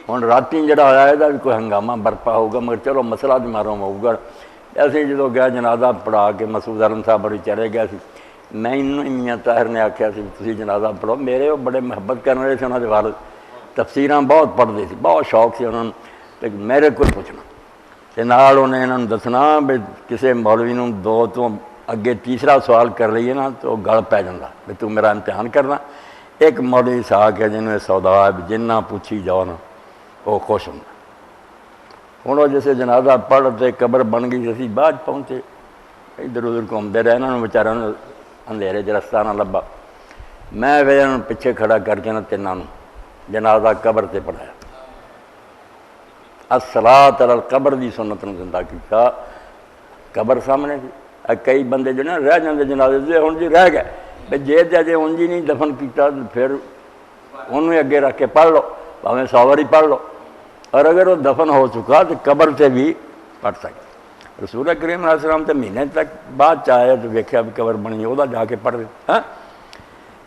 ہوں راتی جڑا ہوا یہ بھی کوئی ہنگامہ برپا ہوگا مگر چلو مسئلہ تو معلوم ہوگا ایسے جدو گیا جنازہ پڑھا کے مسعود عالم صاحب بڑی چلے گیا سی میں انہوں میاں طاہر نے آخیا سی تسی جنازہ پڑھو میرے وہ بڑے محبت کرنے والے سے انہوں نے والد تفسیراں بہت پڑھتے سی بہت شوق سے انہوں نے لیکن میرے کو پوچھنا تے نال انہیں انہوں نے دسنا بھی کسی مولوی نوں دو تو اگے تیسرا سوال کر لئیے نا تو گل پی جاتا بھی تو میرا امتحان کرنا ایک مولوی صاحب ہے جنہوں نے سودا جنہ پوچھی جاؤ نا وہ خوش ہوں ہوں وہ جیسے جنازہ پڑھتے قبر بن گئی اسی بعد پہنچے ادھر ادھر گھومتے رہے انہوں نے بیچاروں نے اندھیرے چ رستہ نہ لبا میں پھر انہوں پیچھے کھڑا کر کے نا تینوں جنازہ قبر تے پڑھایا الصلاۃ علی القبر دی سنت نے زندہ کیتا قبر سامنے تھی کئی بندے جو نا رہ جاندے جنازے سے ہوں جی رہ گئے بھائی جے ان جی نہیں دفن کیتا پھر انہوں اگے رکھ کے پڑھ لو بھاویں 100 واری پڑھ لو اور اگر وہ دفن ہو چکا تو قبر سے بھی پڑھ سکتے رسول کریم علیہ السلام تو مہینے تک بعد چاہے تو ویکھیا بھی قبر بنی وہ جا کے پڑھ دے ہاں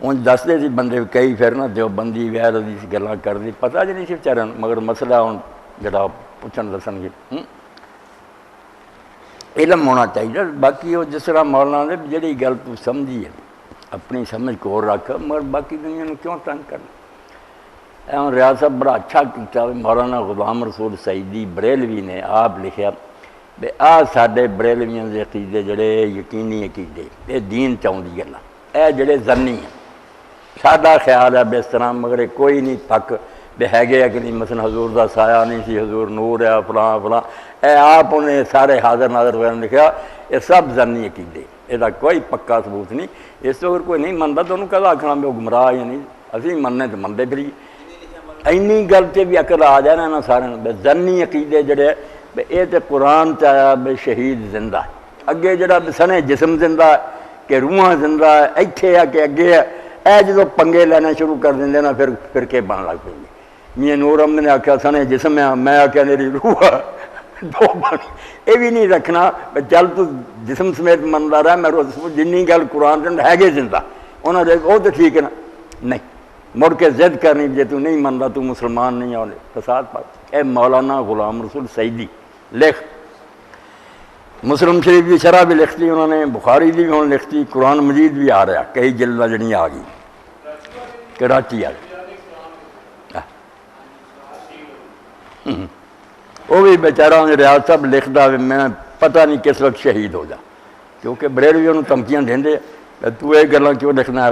ان دستے سی بندے کئی پھر نا دیوبندی وغیرہ دی گلاں کر دی پتہ جی نہیں سی بیچارے مگر مسئلہ ہوں جڑا پوچھن دسن گے علم ہونا چاہیے باقی وہ جس طرح مولانا نے جہی گل تو سمجھی ہے اپنی سمجھ کو رکھ مگر باقی دنیا نے کیوں تنگ کرنا ہوں ریاض صاحب بڑا اچھا کیتا مولانا غلام رسول سعیدی بریلوی نے آپ لکھیا بے آ ساڈے بریلویاں دے عقیدے جڑے یقینی عقیدے یہ دین چاہتی گلاں اے جڑے زنی ہیں سادہ خیال ہے بے اس طرح مگر کوئی نہیں پک بے ہے گیا کہ نہیں مثلا حضور دا سایہ نہیں سی حضور نور ہے فلاں فلاں اے آپ انہیں سارے حاضر ناظر وغیرہ لکھا یہ سب زنی عقیدے یہ کوئی پکا ثبوت نہیں اس تو اگر کوئی نہیں منتا تو انہوں کہا آخنا بھی وہ گمراہ یا نہیں اسی مننے تو منتے پھر اینی گل سے بھی عقل آ جائے نا سارے زنی عقیدے جڑے یہ تو قرآن چایا بے شہید زندہ ہے اگے جڑا سنے جسم زندہ ہے کہ روحاں زندہ ہے ایتھے ہے کہ اگے ہے اے جدو پنگے لینا شروع کر دیں نا پھر کے بن لگ پہ میاں نور احمد نے آخیا سنے جسم ہے میں آخیا میری روح ہے دو بن یہ بھی نہیں رکھنا چل تو جسم سمیت منتا رہا میں جنی گل قرآن سے ہے گے زندہ انہوں نے وہ تو ٹھیک ہے نا نہیں مڑ کے ضد کرنی جی تو نہیں منتا تو مسلمان نہیں آنے فساد پاک اے مولانا غلام رسول سعیدی لکھ مسلم شریف کی شرح بھی لکھتی انہوں نے بخاری دی بھی انہوں نے لکھتی قرآن مجید بھی آ رہا کئی جلدہ جڑیاں آ گئی کراچی آ گئی وہ بھی بیچارہ ریاض صاحب لکھتا میں پتہ نہیں کس وقت شہید ہو جا کیونکہ بریلوی انہوں دھمکیاں دیں تو یہ گلاں کیوں لکھنا ہے